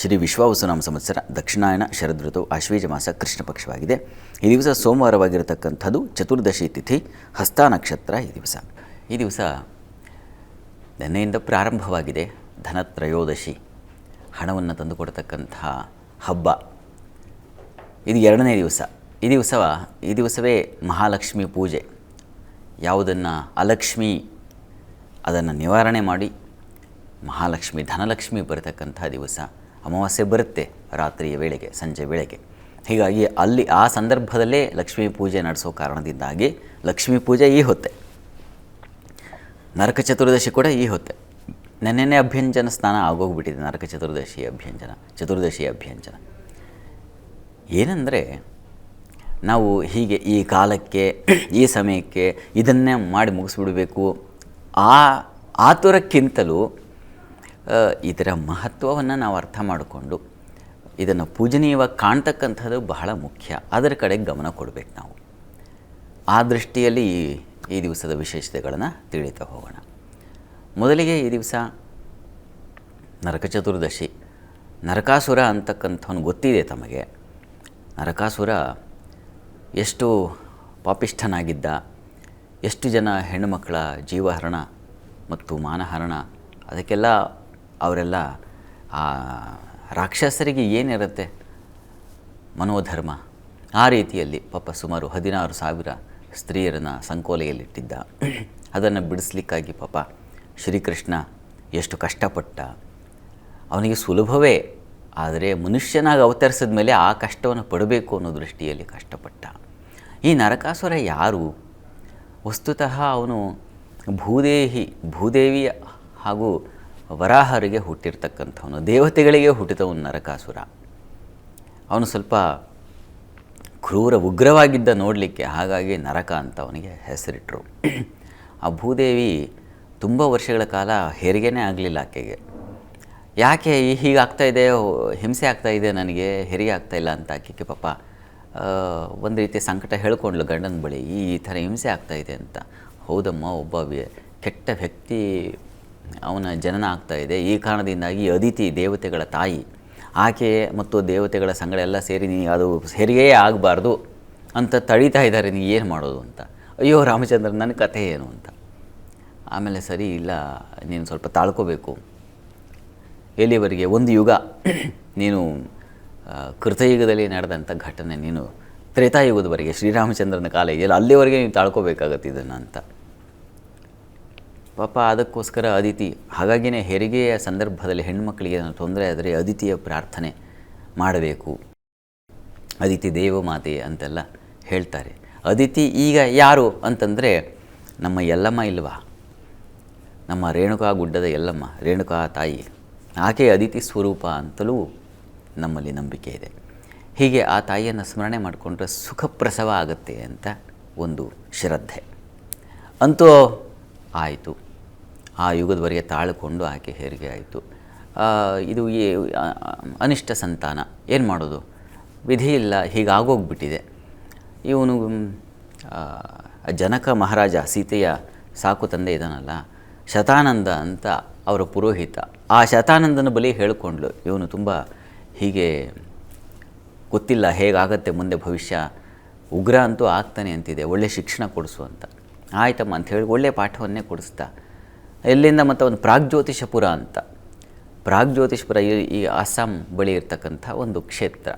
ಶ್ರೀ ವಿಶ್ವಾವಸುನಾಮ ಸಂವತ್ಸರ ದಕ್ಷಿಣಾಯನ ಶರದೃತು ಆಶ್ವೀಜ ಮಾಸ ಕೃಷ್ಣ ಪಕ್ಷವಾಗಿದೆ. ಈ ದಿವಸ ಸೋಮವಾರವಾಗಿರತಕ್ಕಂಥದ್ದು, ಚತುರ್ದಶಿ ತಿಥಿ, ಹಸ್ತ ನಕ್ಷತ್ರ. ಈ ದಿವಸ ನಿನ್ನೆಯಿಂದ ಪ್ರಾರಂಭವಾಗಿದೆ. ಧನತ್ರಯೋದಶಿ, ಹಣವನ್ನು ತಂದುಕೊಡ್ತಕ್ಕಂತಹ ಹಬ್ಬ. ಇದು ಎರಡನೇ ದಿವಸ. ಈ ದಿವಸವೇ ಮಹಾಲಕ್ಷ್ಮಿ ಪೂಜೆ. ಯಾವುದನ್ನು ಅಲಕ್ಷ್ಮಿ ಅದನ್ನು ನಿವಾರಣೆ ಮಾಡಿ ಮಹಾಲಕ್ಷ್ಮಿ, ಧನಲಕ್ಷ್ಮಿ ಬರತಕ್ಕಂಥ ದಿವಸ. ಅಮಾವಾಸ್ಯೆ ಬರುತ್ತೆ ರಾತ್ರಿಯ ವೇಳೆಗೆ, ಸಂಜೆ ವೇಳೆಗೆ. ಹೀಗಾಗಿ ಅಲ್ಲಿ ಆ ಸಂದರ್ಭದಲ್ಲೇ ಲಕ್ಷ್ಮೀ ಪೂಜೆ ನಡೆಸೋ ಕಾರಣದಿಂದಾಗಿ ಲಕ್ಷ್ಮೀ ಪೂಜೆ ಈ ಹೊತ್ತೆ, ನರಕ ಚತುರ್ದಶಿ ಕೂಡ ಈ ಹೊತ್ತೆ. ನೆನ್ನೆನೇ ಅಭ್ಯಂಜನ ಸ್ನಾನ ಆಗೋಗ್ಬಿಟ್ಟಿದೆ. ನರಕ ಚತುರ್ದಶಿ ಅಭ್ಯಂಜನ ಏನಂದರೆ, ನಾವು ಹೀಗೆ ಈ ಕಾಲಕ್ಕೆ, ಈ ಸಮಯಕ್ಕೆ ಇದನ್ನೇ ಮಾಡಿ ಮುಗಿಸ್ಬಿಡಬೇಕು, ಆ ಆತುರಕ್ಕಿಂತಲೂ ಇದರ ಮಹತ್ವವನ್ನು ನಾವು ಅರ್ಥ ಮಾಡಿಕೊಂಡು ಇದನ್ನು ಪೂಜನೀಯವಾಗಿ ಕಾಣ್ತಕ್ಕಂಥದ್ದು ಬಹಳ ಮುಖ್ಯ. ಅದರ ಕಡೆಗೆ ಗಮನ ಕೊಡಬೇಕು ನಾವು. ಆ ದೃಷ್ಟಿಯಲ್ಲಿ ಈ ದಿವಸದ ವಿಶೇಷತೆಗಳನ್ನು ತಿಳಿತಾ ಹೋಗೋಣ. ಮೊದಲಿಗೆ ಈ ದಿವಸ ನರಕ ಚತುರ್ದಶಿ. ನರಕಾಸುರ ಅಂತಕ್ಕಂಥವನು ಗೊತ್ತಿದೆ ತಮಗೆ. ನರಕಾಸುರ ಎಷ್ಟು ಪಾಪಿಷ್ಠನಾಗಿದ್ದ, ಎಷ್ಟು ಜನ ಹೆಣ್ಣುಮಕ್ಕಳ ಜೀವಹರಣ ಮತ್ತು ಮಾನಹರಣ, ಅದಕ್ಕೆಲ್ಲ ಅವರೆಲ್ಲ ಆ ರಾಕ್ಷಸರಿಗೆ ಏನಿರುತ್ತೆ ಮನೋಧರ್ಮ, ಆ ರೀತಿಯಲ್ಲಿ ಪಾಪ ಸುಮಾರು 16,000 ಸ್ತ್ರೀಯರನ್ನು ಸಂಕೋಲೆಯಲ್ಲಿಟ್ಟಿದ್ದ. ಅದನ್ನು ಬಿಡಿಸ್ಲಿಕ್ಕಾಗಿ ಪಾಪ ಶ್ರೀಕೃಷ್ಣ ಎಷ್ಟು ಕಷ್ಟಪಟ್ಟ. ಅವನಿಗೆ ಸುಲಭವೇ, ಆದರೆ ಮನುಷ್ಯನಾಗಿ ಅವತರಿಸಿದ ಮೇಲೆ ಆ ಕಷ್ಟವನ್ನು ಪಡಬೇಕು ಅನ್ನೋ ದೃಷ್ಟಿಯಲ್ಲಿ ಕಷ್ಟಪಟ್ಟ. ಈ ನರಕಾಸುರ ಯಾರು? ವಸ್ತುತಃ ಅವನು ಭೂದೇವಿಯ ಹಾಗೂ ವರಾಹರಿಗೆ ಹುಟ್ಟಿರ್ತಕ್ಕಂಥವನು, ದೇವತೆಗಳಿಗೆ ಹುಟ್ಟಿದವನು ನರಕಾಸುರ. ಅವನು ಸ್ವಲ್ಪ ಕ್ರೂರ ಉಗ್ರವಾಗಿದ್ದ ನೋಡಲಿಕ್ಕೆ, ಹಾಗಾಗಿ ನರಕ ಅಂತ ಅವನಿಗೆ ಹೆಸರಿಟ್ಟರು. ಆ ಭೂದೇವಿ ತುಂಬ ವರ್ಷಗಳ ಕಾಲ ಹೆರಿಗೆನೇ ಆಗಲಿಲ್ಲ ಆಕೆಗೆ. ಯಾಕೆ ಹೀಗಾಗ್ತಾಯಿದೆ, ಹಿಂಸೆ ಆಗ್ತಾಯಿದೆ, ನನಗೆ ಹೆರಿಗೆ ಆಗ್ತಾಯಿಲ್ಲ ಅಂತ ಆಕೆಗೆ ಪಾಪ ಒಂದು ರೀತಿಯ ಸಂಕಟ ಹೇಳ್ಕೊಂಡ್ಲು ಗಂಡನ ಬಳಿ. ಈ ಥರ ಹಿಂಸೆ ಆಗ್ತಾಯಿದೆ ಅಂತ. ಹೌದಮ್ಮ, ಒಬ್ಬ ಕೆಟ್ಟ ವ್ಯಕ್ತಿ ಅವನ ಜನನ ಆಗ್ತಾಯಿದೆ. ಈ ಕಾರಣದಿಂದಾಗಿ ಅದಿತಿ, ದೇವತೆಗಳ ತಾಯಿ, ಆಕೆ ಮತ್ತು ದೇವತೆಗಳ ಸಂಗಡ ಎಲ್ಲ ಸೇರಿ ಅದು ಹೆರಿಗೆಯೇ ಆಗಬಾರ್ದು ಅಂತ ತಡೀತಾ ಇದ್ದಾರೆ. ನೀ ಏನು ಮಾಡೋದು ಅಂತ. ಅಯ್ಯೋ ರಾಮಚಂದ್ರ, ನನ್ನ ಕಥೆ ಏನು ಅಂತ. ಆಮೇಲೆ ಸರಿ, ಇಲ್ಲ, ನೀನು ಸ್ವಲ್ಪ ತಾಳ್ಕೋಬೇಕು. ಎಲ್ಲಿವರೆಗೆ? ಒಂದು ಯುಗ ನೀನು ಕೃತಯುಗದಲ್ಲಿ ನಡೆದಂಥ ಘಟನೆ, ನೀನು ತ್ರೇತಾಯುಗದವರೆಗೆ, ಶ್ರೀರಾಮಚಂದ್ರನ ಕಾಲ ಇದೆಯಲ್ಲ, ಅಲ್ಲಿವರೆಗೆ ನೀವು ತಾಳ್ಕೋಬೇಕಾಗತ್ತೆ ಇದನ್ನು ಅಂತ. ಪಾಪ ಅದಕ್ಕೋಸ್ಕರ ಅದಿತಿ, ಹಾಗಾಗಿಯೇ ಹೆರಿಗೆಯ ಸಂದರ್ಭದಲ್ಲಿ ಹೆಣ್ಣುಮಕ್ಕಳಿಗೆ ತೊಂದರೆ ಆದರೆ ಅದಿತಿಯ ಪ್ರಾರ್ಥನೆ ಮಾಡಬೇಕು. ಅದಿತಿ ದೇವಮಾತೆ ಅಂತೆಲ್ಲ ಹೇಳ್ತಾರೆ. ಅದಿತಿ ಈಗ ಯಾರು ಅಂತಂದರೆ, ನಮ್ಮ ಯಲ್ಲಮ್ಮ ಇಲ್ವಾ, ನಮ್ಮ ರೇಣುಕಾ ಗುಡ್ಡದ ಯಲ್ಲಮ್ಮ, ರೇಣುಕಾ ತಾಯಿ, ಆಕೆ ಅದಿತಿ ಸ್ವರೂಪ ಅಂತಲೂ ನಮ್ಮಲ್ಲಿ ನಂಬಿಕೆ ಇದೆ. ಹೀಗೆ ಆ ತಾಯಿಯನ್ನು ಸ್ಮರಣೆ ಮಾಡಿಕೊಂಡ್ರೆ ಸುಖಪ್ರಸವ ಆಗುತ್ತೆ ಅಂತ ಒಂದು ಶ್ರದ್ಧೆ. ಅಂತೂ ಆಯಿತು, ಆ ಯುಗದವರೆಗೆ ತಾಳಿಕೊಂಡು ಆಕೆ ಹೆರಿಗೆ ಆಯಿತು. ಇದು ಅನಿಷ್ಟ ಸಂತಾನ, ಏನು ಮಾಡೋದು, ವಿಧಿ ಇಲ್ಲ, ಹೀಗಾಗೋಗ್ಬಿಟ್ಟಿದೆ. ಇವನು ಜನಕ ಮಹಾರಾಜ, ಸೀತೆಯ ಸಾಕು ತಂದೆ ಇದ್ದಾನಲ್ಲ, ಶತಾನಂದ ಅಂತ ಅವರ ಪುರೋಹಿತ, ಆ ಶತಾನಂದನ ಬಳಿ ಹೇಳಿಕೊಂಡ್ಲು, ಇವನು ತುಂಬ ಹೀಗೆ ಗೊತ್ತಿಲ್ಲ ಹೇಗಾಗತ್ತೆ ಮುಂದೆ ಭವಿಷ್ಯ, ಉಗ್ರ ಅಂತೂ ಆಗ್ತಾನೆ ಅಂತಿದೆ, ಒಳ್ಳೆ ಶಿಕ್ಷಣ ಕೊಡಿಸು ಅಂತ. ಆಯ್ತಮ್ಮ ಅಂಥೇಳಿ ಒಳ್ಳೆಯ ಪಾಠವನ್ನೇ ಕೊಡಿಸ್ತಾ. ಎಲ್ಲಿಂದ ಮತ್ತು ಒಂದು ಪ್ರಾಗ್ಜ್ಯೋತಿಷಪುರ ಅಂತ, ಪ್ರಾಗ್ಜ್ಯೋತಿಷಪುರ ಈ ಅಸ್ಸಾಂ ಬಳಿ ಇರ್ತಕ್ಕಂಥ ಒಂದು ಕ್ಷೇತ್ರ,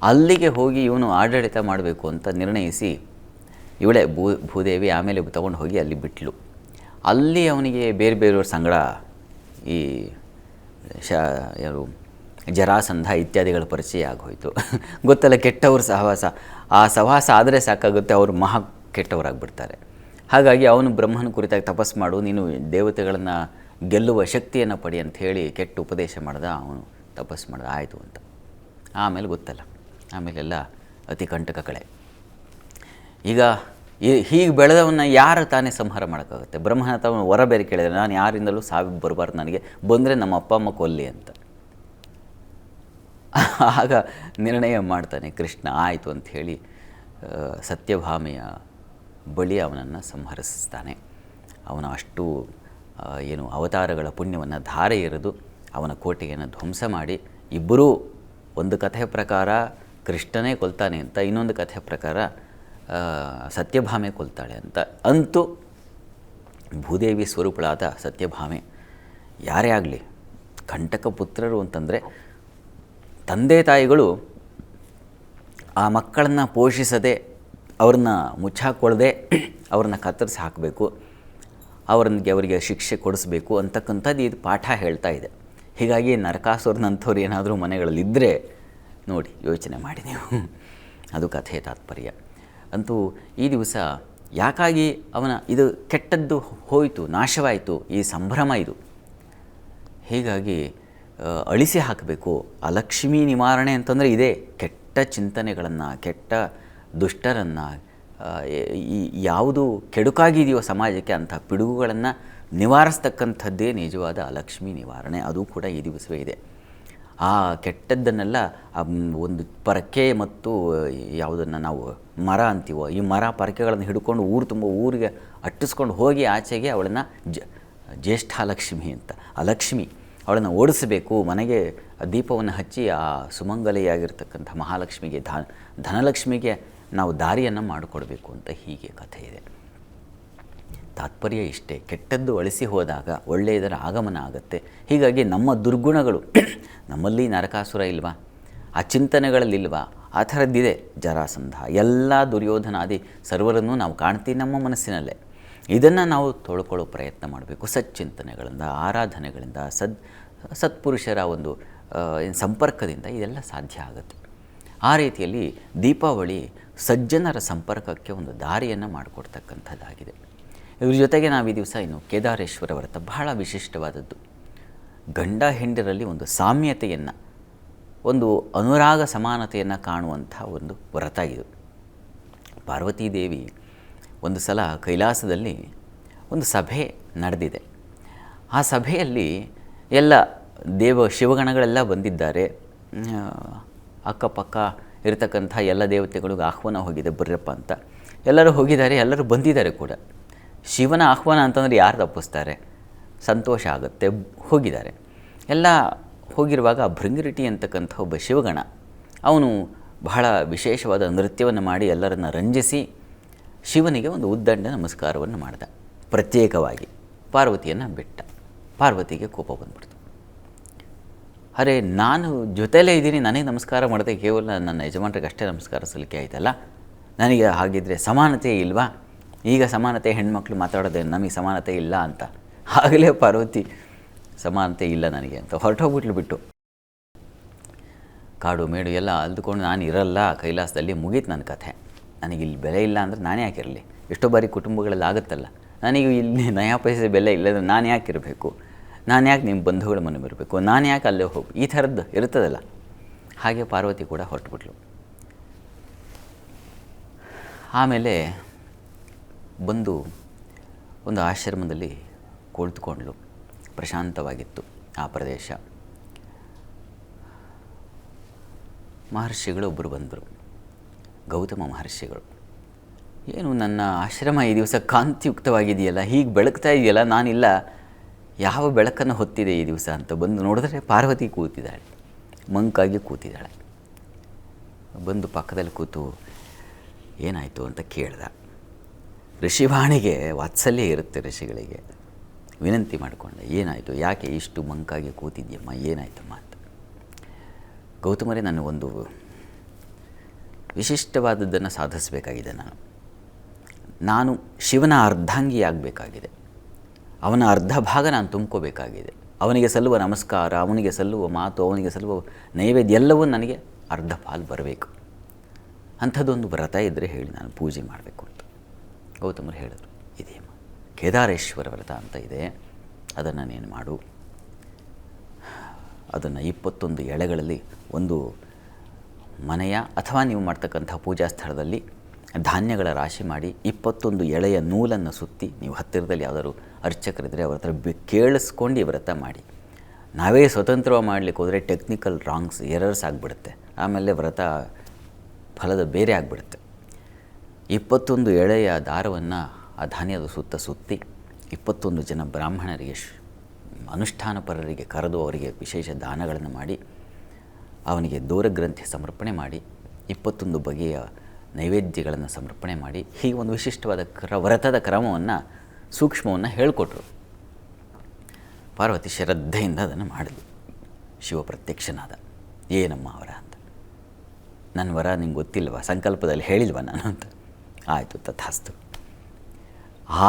ಅಲ್ಲಿಗೆ ಹೋಗಿ ಇವನು ಆಡಳಿತ ಮಾಡಬೇಕು ಅಂತ ನಿರ್ಣಯಿಸಿ, ಇವಳೇ ಭೂದೇವಿ ಆಮೇಲೆ ತಗೊಂಡು ಹೋಗಿ ಅಲ್ಲಿ ಬಿಟ್ಲು. ಅಲ್ಲಿ ಅವನಿಗೆ ಬೇರೆ ಬೇರೆಯವ್ರ ಸಂಗಡ ಈ ಯಾರು ಜರಾಸಂಧ ಇತ್ಯಾದಿಗಳ ಪರಿಚಯ ಆಗೋಯಿತು. ಗೊತ್ತಲ್ಲ, ಕೆಟ್ಟವ್ರ ಸಹವಾಸ. ಆ ಸಹವಾಸ ಆದರೆ ಸಾಕಾಗುತ್ತೆ, ಅವರು ಮಹಾ ಕೆಟ್ಟವರಾಗ್ಬಿಡ್ತಾರೆ. ಹಾಗಾಗಿ ಅವನು ಬ್ರಹ್ಮನ ಕುರಿತಾಗಿ ತಪಸ್ಸು ಮಾಡು, ನೀನು ದೇವತೆಗಳನ್ನು ಗೆಲ್ಲುವ ಶಕ್ತಿಯನ್ನು ಪಡಿ ಅಂತ ಹೇಳಿ ಕೆಟ್ಟ ಉಪದೇಶ ಮಾಡ್ದ. ಅವನು ತಪಸ್ಸು ಮಾಡ್ದ, ಆಯಿತು ಅಂತ. ಆಮೇಲೆ ಗೊತ್ತಲ್ಲ, ಆಮೇಲೆಲ್ಲ ಅತಿ ಕಂಟಕ ಕಳೆ. ಈಗ ಹೀಗೆ ಬೆಳೆದವನ್ನ ಯಾರು ತಾನೇ ಸಂಹಾರ ಮಾಡೋಕ್ಕಾಗುತ್ತೆ? ಬ್ರಹ್ಮನ ತಾವು ವರ ಬೇರೆ ಕೇಳಿದರೆ, ನಾನು ಯಾರಿಂದಲೂ ಸಾವಿಗೆ ಬರಬಾರ್ದು, ನನಗೆ ಬಂದರೆ ನಮ್ಮ ಅಪ್ಪ ಅಮ್ಮ ಕೊಲ್ಲಿ ಅಂತ. ಆಗ ನಿರ್ಣಯ ಮಾಡ್ತಾನೆ ಕೃಷ್ಣ. ಆಯಿತು ಅಂಥೇಳಿ ಸತ್ಯಭಾಮೆಯ ಬಳಿ ಅವನನ್ನು ಸಂಹರಿಸ್ತಾನೆ. ಅವನ ಅಷ್ಟು ಅವತಾರಗಳ ಪುಣ್ಯವನ್ನು ಧಾರೆ ಎರೆದು ಅವನ ಕೋಟೆಯನ್ನು ಧ್ವಂಸ ಮಾಡಿ ಇಬ್ಬರೂ ಒಂದು ಕಥೆಯ ಪ್ರಕಾರ ಕೃಷ್ಣನೇ ಕೊಲ್ತಾನೆ ಅಂತ, ಇನ್ನೊಂದು ಕಥೆಯ ಪ್ರಕಾರ ಸತ್ಯಭಾಮೆ ಕೊಲ್ತಾಳೆ ಅಂತ. ಅಂತೂ ಭೂದೇವಿ ಸ್ವರೂಪಳಾದ ಸತ್ಯಭಾಮೆ ಯಾರೇ ಆಗಲಿ ಕಂಟಕ ಪುತ್ರರು ಅಂತಂದರೆ ತಂದೆ ತಾಯಿಗಳು ಆ ಮಕ್ಕಳನ್ನು ಪೋಷಿಸದೆ ಅವ್ರನ್ನ ಮುಚ್ಚಾಕೊಳ್ಳದೆ ಅವ್ರನ್ನ ಕತ್ತರಿಸಿ ಹಾಕಬೇಕು, ಅವರಿಗೆ ಶಿಕ್ಷೆ ಕೊಡಿಸ್ಬೇಕು ಅಂತಕ್ಕಂಥದ್ದು ಇದು ಪಾಠ ಹೇಳ್ತಾ ಇದೆ. ಹೀಗಾಗಿ ನರಕಾಸುರನಂಥವ್ರು ಏನಾದರೂ ಮನೆಗಳಲ್ಲಿದ್ದರೆ ನೋಡಿ ಯೋಚನೆ ಮಾಡಿ ನೀವು, ಅದು ಕಥೆಯ ತಾತ್ಪರ್ಯ. ಅಂತೂ ಈ ದಿವಸ ಯಾಕಾಗಿ ಇದು ಕೆಟ್ಟದ್ದು ಹೋಯಿತು, ನಾಶವಾಯಿತು, ಈ ಸಂಭ್ರಮ ಇದು. ಹೀಗಾಗಿ ಅಳಿಸಿ ಹಾಕಬೇಕು. ಅಲಕ್ಷ್ಮೀ ನಿವಾರಣೆ ಅಂತಂದರೆ ಇದೇ, ಕೆಟ್ಟ ಚಿಂತನೆಗಳನ್ನು, ಕೆಟ್ಟ ದುಷ್ಟರನ್ನು, ಯಾವುದು ಕೆಡುಕಾಗಿದೆಯೋ ಸಮಾಜಕ್ಕೆ ಅಂಥ ಪಿಡುಗುಗಳನ್ನು ನಿವಾರಿಸ್ತಕ್ಕಂಥದ್ದೇ ನಿಜವಾದ ಅಲಕ್ಷ್ಮೀ ನಿವಾರಣೆ. ಅದು ಕೂಡ ಈ ದಿವಸವೇ ಇದೆ. ಆ ಕೆಟ್ಟದ್ದನ್ನೆಲ್ಲ ಒಂದು ಪರಕೆ ಮತ್ತು ಯಾವುದನ್ನು ನಾವು ಮರ ಅಂತೀವೋ, ಈ ಮರ ಪರಕೆಗಳನ್ನು ಹಿಡ್ಕೊಂಡು ಊರಿಗೆ ಅಟ್ಟಿಸ್ಕೊಂಡು ಹೋಗಿ ಆಚೆಗೆ ಅವಳನ್ನು ಜ್ಯೇಷ್ಠಾಲಕ್ಷ್ಮಿ ಅಂತ, ಅಲಕ್ಷ್ಮಿ ಅವಳನ್ನು ಓಡಿಸಬೇಕು, ಮನೆಗೆ ದೀಪವನ್ನು ಹಚ್ಚಿ ಆ ಸುಮಂಗಲೆಯಾಗಿರ್ತಕ್ಕಂಥ ಮಹಾಲಕ್ಷ್ಮಿಗೆ ಧನಲಕ್ಷ್ಮಿಗೆ ನಾವು ದಾರಿಯನ್ನು ಮಾಡಿಕೊಡ್ಬೇಕು ಅಂತ ಹೀಗೆ ಕಥೆ ಇದೆ. ತಾತ್ಪರ್ಯ ಇಷ್ಟೇ, ಕೆಟ್ಟದ್ದು ಅಳಿಸಿ ಹೋದಾಗ ಒಳ್ಳೆಯದರ ಆಗಮನ ಆಗುತ್ತೆ. ಹೀಗಾಗಿ ನಮ್ಮ ದುರ್ಗುಣಗಳು ನಮ್ಮಲ್ಲಿ ನರಕಾಸುರ ಇಲ್ವಾ, ಆ ಚಿಂತನೆಗಳಲ್ಲಿಲ್ವಾ, ಆ ಥರದ್ದಿದೆ ಜರಾಸಂಧ, ಎಲ್ಲ ದುರ್ಯೋಧನಾದಿ ಸರ್ವರನ್ನು ನಾವು ಕಾಣ್ತೀವಿ ನಮ್ಮ ಮನಸ್ಸಿನಲ್ಲೇ. ಇದನ್ನು ನಾವು ತೊಳ್ಕೊಳ್ಳೋ ಪ್ರಯತ್ನ ಮಾಡಬೇಕು. ಸಚ್ಚಿಂತನೆಗಳಿಂದ, ಆರಾಧನೆಗಳಿಂದ, ಸತ್ಪುರುಷರ ಒಂದು ಸಂಪರ್ಕದಿಂದ ಇದೆಲ್ಲ ಸಾಧ್ಯ ಆಗುತ್ತೆ. ಆ ರೀತಿಯಲ್ಲಿ ದೀಪಾವಳಿ ಸಜ್ಜನರ ಸಂಪರ್ಕಕ್ಕೆ ಒಂದು ದಾರಿಯನ್ನು ಮಾಡಿಕೊಡ್ತಕ್ಕಂಥದ್ದಾಗಿದೆ. ಇದ್ರ ಜೊತೆಗೆ ನಾವು ಈ ದಿವಸ ಇನ್ನು ಕೇದಾರೇಶ್ವರ ವ್ರತ ಬಹಳ ವಿಶಿಷ್ಟವಾದದ್ದು. ಗಂಡ ಹೆಂಡರಲ್ಲಿ ಒಂದು ಸಾಮ್ಯತೆಯನ್ನು, ಒಂದು ಅನುರಾಗ ಸಮಾನತೆಯನ್ನು ಕಾಣುವಂಥ ಒಂದು ವ್ರತ ಇದು. ಪಾರ್ವತೀದೇವಿ ಒಂದು ಸಲ ಕೈಲಾಸದಲ್ಲಿ ಒಂದು ಸಭೆ ನಡೆದಿದೆ. ಆ ಸಭೆಯಲ್ಲಿ ಎಲ್ಲ ಶಿವಗಣಗಳೆಲ್ಲ ಬಂದಿದ್ದಾರೆ. ಅಕ್ಕಪಕ್ಕ ಇರತಕ್ಕಂಥ ಎಲ್ಲ ದೇವತೆಗಳಿಗೂ ಆಹ್ವಾನ ಹೋಗಿದೆ, ಬರ್ರಪ್ಪ ಅಂತ ಎಲ್ಲರೂ ಹೋಗಿದ್ದಾರೆ, ಎಲ್ಲರೂ ಬಂದಿದ್ದಾರೆ ಕೂಡ. ಶಿವನ ಆಹ್ವಾನ ಅಂತಂದರೆ ಯಾರು ತಪ್ಪಿಸ್ತಾರೆ, ಸಂತೋಷ ಆಗುತ್ತೆ, ಹೋಗಿದ್ದಾರೆ. ಎಲ್ಲ ಹೋಗಿರುವಾಗ ಭೃಂಗಿರಿಟಿ ಅಂತಕ್ಕಂಥ ಒಬ್ಬ ಶಿವಗಣ, ಅವನು ಬಹಳ ವಿಶೇಷವಾದ ನೃತ್ಯವನ್ನು ಮಾಡಿ ಎಲ್ಲರನ್ನು ರಂಜಿಸಿ ಶಿವನಿಗೆ ಒಂದು ಉದ್ದಂಡ ನಮಸ್ಕಾರವನ್ನು ಮಾಡಿದ. ಪ್ರತ್ಯೇಕವಾಗಿ ಪಾರ್ವತಿಯನ್ನು ಬಿಟ್ಟ. ಪಾರ್ವತಿಗೆ ಕೋಪ ಬಂದ್ಬಿಡ್ತು. ಅರೆ, ನಾನು ಜೊತೆಯಲ್ಲೇ ಇದ್ದೀನಿ, ನನಗೆ ನಮಸ್ಕಾರ ಮಾಡಿದೆ, ಕೇವಲ ನನ್ನ ಯಜಮಾನರಿಗೆ ಅಷ್ಟೇ ನಮಸ್ಕಾರ ಸಲ್ಲಿಕೆ ಆಯ್ತಲ್ಲ, ನನಗೆ ಹಾಗಿದ್ದರೆ ಸಮಾನತೆ ಇಲ್ವಾ? ಈಗ ಸಮಾನತೆ ಹೆಣ್ಮಕ್ಳು ಮಾತಾಡೋದೇ ನಮಗೆ ಸಮಾನತೆ ಇಲ್ಲ ಅಂತ. ಆಗಲೇ ಪಾರ್ವತಿ ಸಮಾನತೆ ಇಲ್ಲ ನನಗೆ ಅಂತ ಹೊರಟೋಗ್ಬಿಟ್ಲು. ಬಿಟ್ಟು ಕಾಡು ಮೇಡು ಎಲ್ಲ ಅಲ್ದುಕೊಂಡು ನಾನು ಇರಲ್ಲ ಕೈಲಾಸದಲ್ಲಿ, ಮುಗೀತು ನನ್ನ ಕಥೆ. ನನಗಿಲ್ಲಿ ಬೆಲೆ ಇಲ್ಲ ಅಂದರೆ ನಾನೇ ಯಾಕಿರಲಿ? ಎಷ್ಟೋ ಬಾರಿ ಕುಟುಂಬಗಳಲ್ಲಿ ಆಗುತ್ತಲ್ಲ, ನನಗೆ ಇಲ್ಲಿ ನಯಾ ಪೈಸೆ ಬೆಲೆ ಇಲ್ಲದ್ರೆ ನಾನು ಯಾಕೆ ಇರಬೇಕು? ನಾನು ಯಾಕೆ ನಿಮ್ಮ ಬಂಧುಗಳ ಮನೆ ಬರಬೇಕು? ನಾನು ಯಾಕೆ ಅಲ್ಲೇ ಹೋಗಿ? ಈ ಥರದ್ದು ಇರ್ತದಲ್ಲ. ಹಾಗೆ ಪಾರ್ವತಿ ಕೂಡ ಹೊರಟುಬಿಟ್ಲು. ಆಮೇಲೆ ಬಂದು ಒಂದು ಆಶ್ರಮದಲ್ಲಿ ಕುಳಿತುಕೊಂಡ್ಳು. ಪ್ರಶಾಂತವಾಗಿತ್ತು ಆ ಪ್ರದೇಶ. ಮಹರ್ಷಿಗಳು ಒಬ್ಬರು ಬಂದರು, ಗೌತಮ ಮಹರ್ಷಿಗಳು. ಏನು ನನ್ನ ಆಶ್ರಮ ಈ ದಿವಸ ಕಾಂತಿಯುಕ್ತವಾಗಿದೆಯಲ್ಲ, ಹೀಗೆ ಬೆಳಗ್ತಾ ಇದೆಯಲ್ಲ, ನಾನಿಲ್ಲ, ಯಾವ ಬೆಳಕನ್ನು ಹೊತ್ತಿದೆ ಈ ದಿವಸ ಅಂತ ಬಂದು ನೋಡಿದ್ರೆ ಪಾರ್ವತಿ ಕೂತಿದ್ದಾಳೆ, ಮಂಕಾಗಿ ಕೂತಿದ್ದಾಳೆ. ಬಂದು ಪಕ್ಕದಲ್ಲಿ ಕೂತು ಏನಾಯಿತು ಅಂತ ಕೇಳ್ದ. ಋಷಿವಾಣಿಗೆ ವಾತ್ಸಲ್ಯ ಇರುತ್ತೆ, ಋಷಿಗಳಿಗೆ ವಿನಂತಿ ಮಾಡಿಕೊಂಡೆ, ಏನಾಯಿತು, ಯಾಕೆ ಇಷ್ಟು ಮಂಕಾಗಿ ಕೂತಿದ್ಯಮ್ಮ, ಏನಾಯ್ತಮ್ಮ ಅಂತ. ಗೌತಮರೇ, ನನಗೊಂದು ವಿಶಿಷ್ಟವಾದದ್ದನ್ನು ಸಾಧಿಸಬೇಕಾಗಿದೆ. ನಾನು ಶಿವನ ಅರ್ಧಾಂಗಿ ಆಗಬೇಕಾಗಿದೆ. ಅವನ ಅರ್ಧ ಭಾಗ ನಾನು ತುಂಬ್ಕೋಬೇಕಾಗಿದೆ. ಅವನಿಗೆ ಸಲ್ಲುವ ನಮಸ್ಕಾರ, ಅವನಿಗೆ ಸಲ್ಲುವ ಮಾತು, ಅವನಿಗೆ ಸಲ್ಲುವ ನೈವೇದ್ಯ ಎಲ್ಲವೂ ನನಗೆ ಅರ್ಧ ಪಾಲು ಬರಬೇಕು. ಅಂಥದ್ದೊಂದು ವ್ರತ ಇದ್ದರೆ ಹೇಳಿ, ನಾನು ಪೂಜೆ ಮಾಡಬೇಕು ಅಂತ. ಗೌತಮರು ಹೇಳಿದರು, ಇದೇಮ್ಮ ಕೇದಾರೇಶ್ವರ ವ್ರತ ಅಂತ ಇದೆ, ಅದನ್ನು ನೀನು ಮಾಡು. ಅದನ್ನು 21 ಎಳೆಗಳಲ್ಲಿ ಒಂದು ಮನೆಯ ಅಥವಾ ನೀವು ಮಾಡ್ತಕ್ಕಂಥ ಪೂಜಾ ಸ್ಥಳದಲ್ಲಿ ಧಾನ್ಯಗಳ ರಾಶಿ ಮಾಡಿ 21 ಎಳೆಯ ನೂಲನ್ನು ಸುತ್ತಿ, ನೀವು ಹತ್ತಿರದಲ್ಲಿ ಯಾವುದಾದ್ರು ಅರ್ಚಕರಿದ್ದರೆ ಅವ್ರ ಹತ್ರ ಕೇಳಿಸ್ಕೊಂಡು ಈ ವ್ರತ ಮಾಡಿ. ನಾವೇ ಸ್ವತಂತ್ರವಾಗಿ ಮಾಡಲಿಕ್ಕೆ ಹೋದರೆ ಟೆಕ್ನಿಕಲ್ ಎರರ್ಸ್ ಆಗಿಬಿಡುತ್ತೆ, ಆಮೇಲೆ ವ್ರತ ಫಲದ ಬೇರೆ ಆಗಿಬಿಡುತ್ತೆ. 21 ಎಳೆಯ ದಾರವನ್ನು ಆ ಧಾನ್ಯದ ಸುತ್ತ ಸುತ್ತಿ 21 ಜನ ಬ್ರಾಹ್ಮಣರಿಗೆ, ಅನುಷ್ಠಾನ ಪರರಿಗೆ ಕರೆದು ಅವರಿಗೆ ವಿಶೇಷ ದಾನಗಳನ್ನು ಮಾಡಿ ಅವನಿಗೆ ದೂರಗ್ರಂಥಿ ಸಮರ್ಪಣೆ ಮಾಡಿ 21 ಬಗೆಯ ನೈವೇದ್ಯಗಳನ್ನು ಸಮರ್ಪಣೆ ಮಾಡಿ ಹೀಗೆ ಒಂದು ವಿಶಿಷ್ಟವಾದ ವ್ರತದ ಕ್ರಮವನ್ನು ಸೂಕ್ಷ್ಮವನ್ನು ಹೇಳಿಕೊಟ್ರು. ಪಾರ್ವತಿ ಶ್ರದ್ಧೆಯಿಂದ ಅದನ್ನು ಮಾಡಿದ್ಲು. ಶಿವ ಪ್ರತ್ಯಕ್ಷನಾದ, ಏನಮ್ಮ ವರ ಅಂತ. ನನ್ನ ವರ ನಿಂಗೆ ಗೊತ್ತಿಲ್ವ, ಸಂಕಲ್ಪದಲ್ಲಿ ಹೇಳಿಲ್ವ ನಾನು ಅಂತ. ಆಯಿತು, ತಥಾಸ್ತು.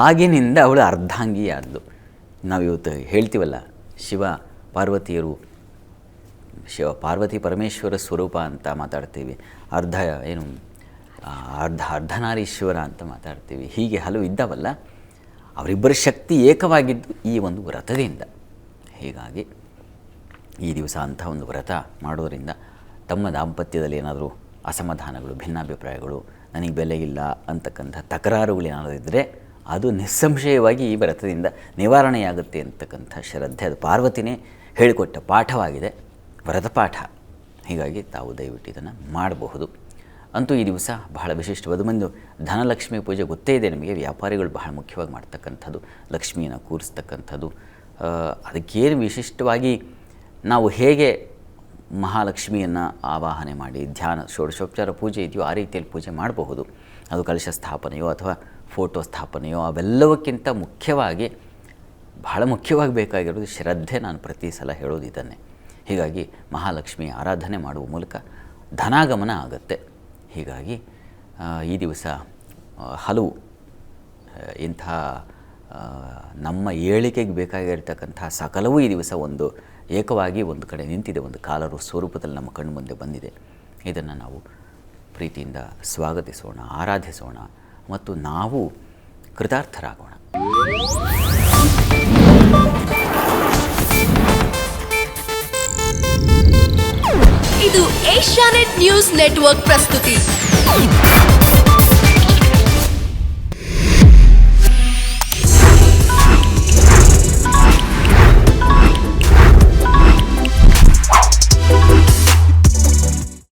ಆಗಿನಿಂದ ಅವಳು ಅರ್ಧಾಂಗಿ ಆದಳು. ನಾವು ಇವತ್ತು ಹೇಳ್ತೀವಲ್ಲ, ಶಿವ ಪಾರ್ವತಿಯರು, ಪಾರ್ವತಿ ಪರಮೇಶ್ವರ ಸ್ವರೂಪ ಅಂತ ಮಾತಾಡ್ತೀವಿ, ಅರ್ಧನಾರೀಶ್ವರ ಅಂತ ಮಾತಾಡ್ತೀವಿ. ಹೀಗೆ ಹಲವು ಇದ್ದಾವಲ್ಲ, ಅವರಿಬ್ಬರ ಶಕ್ತಿ ಏಕವಾಗಿದ್ದು ಈ ಒಂದು ವ್ರತದಿಂದ. ಹೀಗಾಗಿ ಈ ದಿವಸ ಅಂಥ ಒಂದು ವ್ರತ ಮಾಡೋದರಿಂದ ತಮ್ಮ ದಾಂಪತ್ಯದಲ್ಲಿ ಏನಾದರೂ ಅಸಮಾಧಾನಗಳು, ಭಿನ್ನಾಭಿಪ್ರಾಯಗಳು, ನನಗೆ ಬೆಲೆ ಇಲ್ಲ ಅಂತಕ್ಕಂಥ ತಕರಾರುಗಳು ಏನಾದರೂ ಇದ್ದರೆ ಅದು ನಿಸ್ಸಂಶಯವಾಗಿ ಈ ವ್ರತದಿಂದ ನಿವಾರಣೆಯಾಗುತ್ತೆ ಅಂತಕ್ಕಂಥ ಶ್ರದ್ಧೆ, ಅದು ಪಾರ್ವತಿನೇ ಹೇಳಿಕೊಟ್ಟ ಪಾಠವಾಗಿದೆ, ವ್ರತ ಪಾಠ. ಹೀಗಾಗಿ ತಾವು ದಯವಿಟ್ಟು ಇದನ್ನು ಮಾಡಬಹುದು. ಅಂತೂ ಈ ದಿವಸ ಬಹಳ ವಿಶಿಷ್ಟವಾದ ಒಂದು ಧನಲಕ್ಷ್ಮಿ ಪೂಜೆ ಗೊತ್ತೇ ಇದೆ ನಿಮಗೆ. ವ್ಯಾಪಾರಿಗಳು ಬಹಳ ಮುಖ್ಯವಾಗಿ ಮಾಡ್ತಕ್ಕಂಥದ್ದು, ಲಕ್ಷ್ಮಿಯನ್ನು ಕೂರಿಸ್ತಕ್ಕಂಥದ್ದು. ಅದಕ್ಕೇನು ವಿಶಿಷ್ಟವಾಗಿ ನಾವು ಹೇಗೆ ಮಹಾಲಕ್ಷ್ಮಿಯನ್ನು ಆವಾಹನೆ ಮಾಡಿ ಧ್ಯಾನ ಷೋಡಶೋಪಚಾರ ಪೂಜೆ ಇದೆಯೋ ಆ ರೀತಿಯಲ್ಲಿ ಪೂಜೆ ಮಾಡಬಹುದು. ಅದು ಕಲಶ ಸ್ಥಾಪನೆಯೋ ಅಥವಾ ಫೋಟೋ ಸ್ಥಾಪನೆಯೋ ಅವೆಲ್ಲವಕ್ಕಿಂತ ಮುಖ್ಯವಾಗಿ, ಬಹಳ ಮುಖ್ಯವಾಗಿ ಬೇಕಾಗಿರೋದು ಶ್ರದ್ಧೆ. ನಾನು ಪ್ರತಿ ಸಲ ಹೇಳೋದು ಇದನ್ನೇ. ಹೀಗಾಗಿ ಮಹಾಲಕ್ಷ್ಮಿ ಆರಾಧನೆ ಮಾಡುವ ಮೂಲಕ ಧನಾಗಮನ ಆಗುತ್ತೆ. ಹೀಗಾಗಿ ಈ ದಿವಸ ಹಲವು ಇಂಥ ನಮ್ಮ ಏಳಿಗೆಗೆ ಬೇಕಾಗಿರ್ತಕ್ಕಂಥ ಸಕಲವೂ ಈ ದಿವಸ ಒಂದು ಏಕವಾಗಿ ಒಂದು ಕಡೆ ನಿಂತಿದೆ, ಒಂದು ಕಾಲರು ಸ್ವರೂಪದಲ್ಲಿ ನಮ್ಮ ಕಣ್ಣು ಮುಂದೆ ಬಂದಿದೆ. ಇದನ್ನು ನಾವು ಪ್ರೀತಿಯಿಂದ ಸ್ವಾಗತಿಸೋಣ, ಆರಾಧಿಸೋಣ ಮತ್ತು ನಾವು ಕೃತಾರ್ಥರಾಗೋಣ. ಇದು ಏಷ್ಯಾನೆಟ್ ನ್ಯೂಸ್ ನೆಟ್ವರ್ಕ್ ಪ್ರಸ್ತುತಿ.